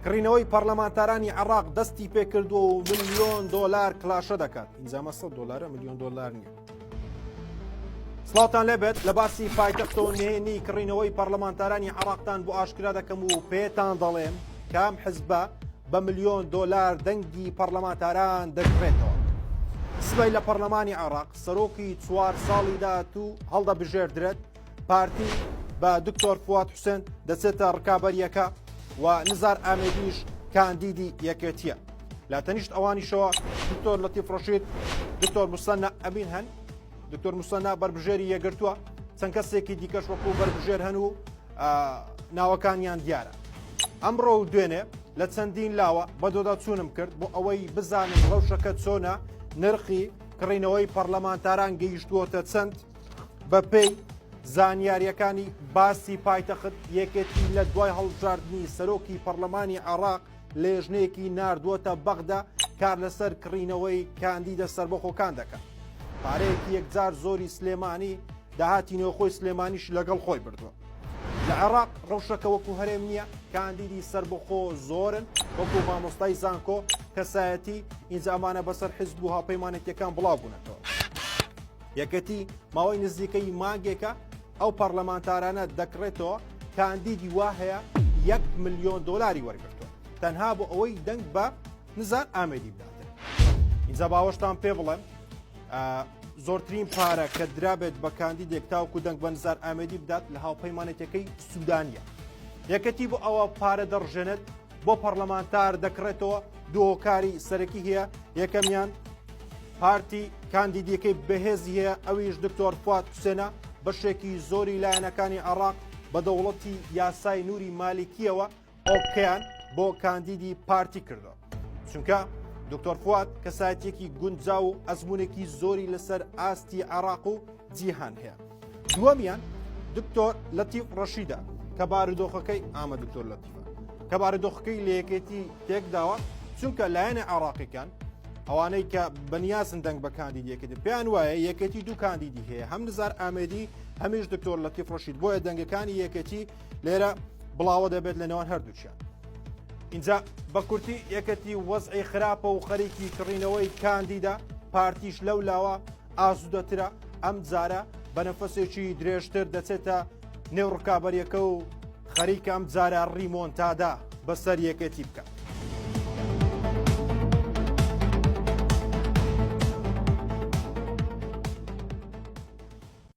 کڕینەوەی پەرلەمانتارانی عێراق دەستی پێکردووە و ملیۆن دۆلار کلاشە دەکات. ئینجامە 100 دۆلارە، ملیۆن دۆلار نییە. سڵاوتان لێبێت لە باسی پایتەختەوە نهێنی کڕینەوەی پەرلەمانتارانی عێراقتان بۆ ئاشکرا دەکەم و پێتان دەڵێم کام حزبە بە ملیۆن دۆلار دەنگی پەرلەمانتاران دەکرێتەوە. سبەی لە پەرلەمانی عێراق سەرۆکی 4 ساڵی داهاتوو هەڵدەبژێردرێت، پارتی بە دکتۆر فواد حوسێن دەچێتە ڕکابەریەکە و نزار ئامێدیش کاندیدی یەکێتیە. لا تەنیشت ئەوانیشەوە دکتۆر لەتیف ڕەشید، دکتۆر موسەنا ئەمین هەن. دکتۆر موسەنا بەربژێری یەگرتووە، چەند کەسێکی دیکەش وەکو بەربژێر هەن و ناوەکانیان دیارە. ئەمڕۆ و دوێنێ لە چەندین لاوە بە دۆدا چوونم کرد بۆ ئەوەی بزانم ڕەوشەکە چۆنە، نرخی کڕینەوەی پەرلەمانتاران گەیشتووەتە چەند بە پێی زانیاریەکانی باسی پایتەخت یەکێتی لە دوای هەڵبژاردننی سەرۆکی پەرلەمانی عێراق لێژنەیەکی ناردووەتە بەغدا کار لەسەر کڕینەوەی کاندیدە سەربەخۆکان دەکات. پارەیەکی یەکجار زۆری سلێمانی داهاتی نێوخۆی سلێمانیش لەگەڵ خۆی بردووە. لە عێراق ڕەوشەکە وەکو هەرێم نییە، کاندیدی سەربەخۆ زۆرن وەکو مامۆستای زانکۆ، کەسایەتی ئینجا ئەمانە بەسەر حیزب و هاوپەیمانێتیەکان بڵاو بوونەتەوە. یەکەتی ماوەی نزیکەی مانگێکە ئەو پەرلەمانتارانە دەکڕێتەوە کاندیدی وا هەیە 1 ملیۆن دۆلاری وەرگرتووە تەنها بۆ ئەوەی دەنگ بە نزار ئامێدی بداتێت. ئینجا باوەشتان پێ بڵێم زۆرترین پارە کە درابێت بە کاندیدێک تاوکو دەنگ بە نزار ئامێدی بدات لە هاوپەیمانێتەکەی سوودانیە. یەکەتی بۆ ئەوە پارە دەڕژێنێت بۆ پەرلەمانتار دەکڕێتەوە، دوو هۆکاری سەرەکی هەیە. یەکەمیان پارتی کاندیدیەکەی بەهێزی هەیە، ئەویش دکتۆر فواد حوسێنە، بەشێکی زۆری لایەنەکانی عێراق بە دەوڵەتی یاسای نووری مالیکیەوە ئۆکیان بۆ کاندیدی پارتی کردەوە، چونکە دکتۆر فواد کەسایەتێکی گونجاو و ئەزمونێکی زۆری لەسەر ئاستی عێراق و جیهان هەیە. دووەمیان دکتۆر لەتیف ڕەشیدە کە بارودۆخەکەی ئامە دکتۆر لەتیفە کە بارودۆخەکەی لە یەکێتی تێکداوە، چونکە لایەنە عێراقیەکان ئەوانەی کە بەنیازن دەنگ بە کاندیدیەکەی پێیان وایە یەکێتی دوو کاندیدی هەیە، هەم نزار ئامێدی هەمیش دکتۆر لەتیف ڕەشید، بۆیە دەنگەکانی یەکێتی لێرە بڵاوە دەبێت لە نێوان هەردووچیان. اینجا بە کورتی یەکەتی وەزعی خراپە و خەریکی کڕینەوەی کاندیدا، پارتیش لەو لاوە ئازوودەترە، ئەم جارە بە نەفەسێکی درێژتر دەچێتە نێو ڕکابەریەکە و خەریکە ئەم جارە ڕیمۆنتادا بەسەر یەکێتی بکات.